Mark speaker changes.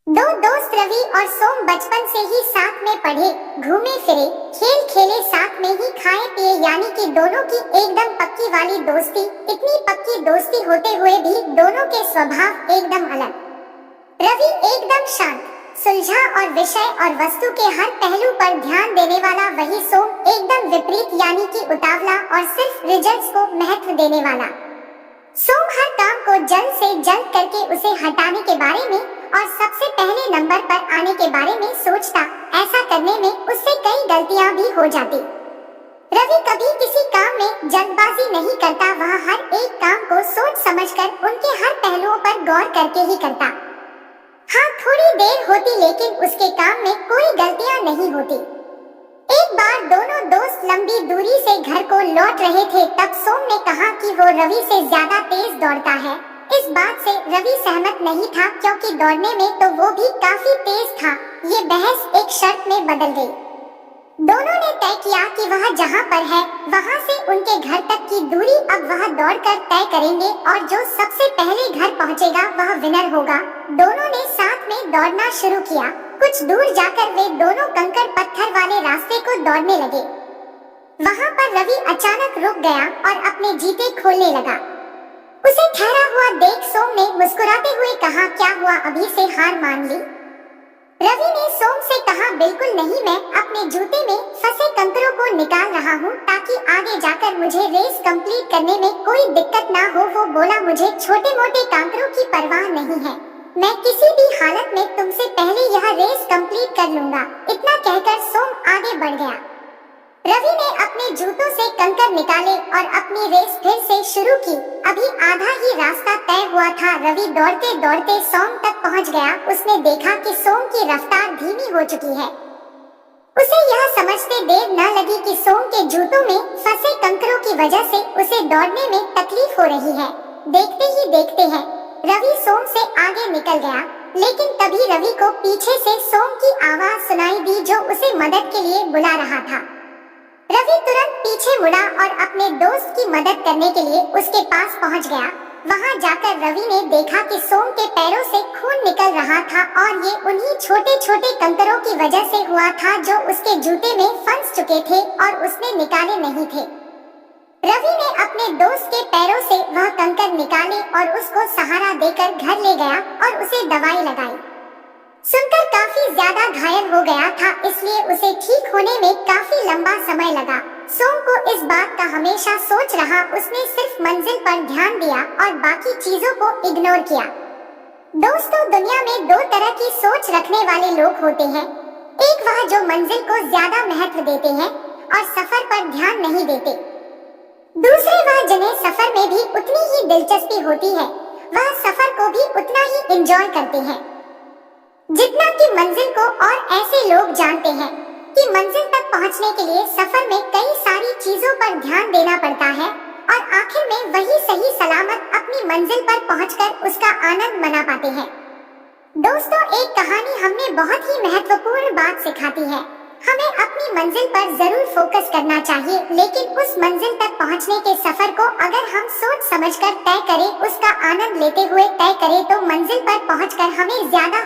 Speaker 1: दो दोस्त रवि और सोम बचपन से ही साथ में पढ़े, घूमे फिरे, खेल खेले, साथ में ही खाए पिए, यानी कि दोनों की एकदम पक्की वाली दोस्ती। इतनी पक्की दोस्ती होते हुए भी दोनों के स्वभाव एकदम अलग। रवि एकदम शांत, सुलझा और विषय और वस्तु के हर पहलू पर ध्यान देने वाला, वही सोम एकदम विपरीत, यानी कि उतावला और सिर्फ रिजल्ट्स को महत्व देने वाला। सोम हर काम को जल्द से जल्द करके उसे हटाने के बारे में और सबसे पहले नंबर पर आने के बारे में सोचता। ऐसा करने में उससे कई गलतियां भी हो जाती। रवि कभी किसी काम में जल्दबाजी नहीं करता, वह हर एक काम को सोच समझकर उनके हर पहलुओं पर गौर करके ही करता। हाँ, थोड़ी देर होती लेकिन उसके काम में कोई गलतियां नहीं होती। एक बार दोनों दोस्त लंबी दूरी से घर को लौट रहे थे, तब सोम ने कहा कि वो रवि से ज्यादा तेज दौड़ता है। इस बात से रवि सहमत नहीं था, क्योंकि दौड़ने में तो वो भी काफी तेज था। ये बहस एक शर्त में बदल गई। दोनों ने तय किया कि वह जहाँ पर है वहाँ से उनके घर तक की दूरी अब वह दौड़कर तय करेंगे, और जो सबसे पहले घर पहुँचेगा वह विनर होगा। दोनों ने साथ में दौड़ना शुरू किया। कुछ दूर जाकर वे दोनों कंकड़ पत्थर वाले रास्ते को दौड़ने लगे। वहाँ पर रवि अचानक रुक गया और अपने जूते खोलने लगा। उसे ठहरा हुआ देख सोम ने मुस्कुराते हुए कहा, क्या हुआ, अभी से हार मान ली? रवि ने सोम से कहा, बिल्कुल नहीं, मैं अपने जूते में फंसे कंकड़ों को निकाल रहा हूँ ताकि आगे जाकर मुझे रेस कंप्लीट करने में कोई दिक्कत ना हो। वो बोला, मुझे छोटे मोटे कांकरों की परवाह नहीं है, मैं किसी भी हालत में तुमसे पहले यह रेस कंप्लीट कर लूंगा। इतना कहकर सोम आगे बढ़ गया। रवि ने अपने जूतों से कंकड़ निकाले और अपनी रेस फिर से शुरू की। अभी आधा ही रास्ता तय हुआ था। रवि दौड़ते दौड़ते सोम तक पहुंच गया। उसने देखा कि सोम की रफ्तार धीमी हो चुकी है। उसे यह समझते देर न लगी कि सोम के जूतों में फंसे कंकड़ों की वजह से उसे दौड़ने में तकलीफ हो रही है। देखते ही देखते हैं रवि सोम से आगे निकल गया, लेकिन तभी रवि को पीछे से सोम की आवाज सुनाई दी, जो उसे मदद के लिए बुला रहा था। रवि तुरंत पीछे मुड़ा और अपने दोस्त की मदद करने के लिए उसके पास पहुंच गया। वहां जाकर रवि ने देखा कि सोम के पैरों से खून निकल रहा था, और ये उन्हीं छोटे छोटे कंकड़ों की वजह से हुआ था जो उसके जूते में फंस चुके थे और उसने निकाले नहीं थे। रवि ने अपने दोस्त के पैरों से वह कंकड़ निकाले और उसको सहारा देकर घर ले गया और उसे दवाई लगाई। सुनकर काफी ज्यादा घायल हो गया था, इसलिए उसे ठीक होने में काफी लंबा समय लगा। सोम को इस बात का हमेशा सोच रहा, उसने सिर्फ मंजिल पर ध्यान दिया और बाकी चीजों को इग्नोर किया। दोस्तों, दुनिया में दो तरह की सोच रखने वाले लोग होते हैं। एक वह जो मंजिल को ज्यादा महत्व देते हैं और सफर पर ध्यान नहीं देते। दूसरे वह जिन्हें सफर में भी उतनी ही दिलचस्पी होती है, वह सफर को भी उतना ही एंजॉय करते हैं जितना कि मंजिल को। और ऐसे लोग जानते हैं कि मंजिल तक पहुंचने के लिए सफर में कई सारी चीजों पर ध्यान देना पड़ता है, और आखिर में वही सही सलामत अपनी मंजिल पर पहुंचकर उसका आनंद मना पाते हैं। दोस्तों, एक कहानी हमें बहुत ही महत्वपूर्ण बात सिखाती है। हमें अपनी मंजिल पर जरूर फोकस करना चाहिए, लेकिन उस मंजिल तक पहुंचने के सफर को अगर हम सोच समझकर तय करें, उसका आनंद लेते हुए तय करें, तो मंजिल पर पहुंचकर हमें ज्यादा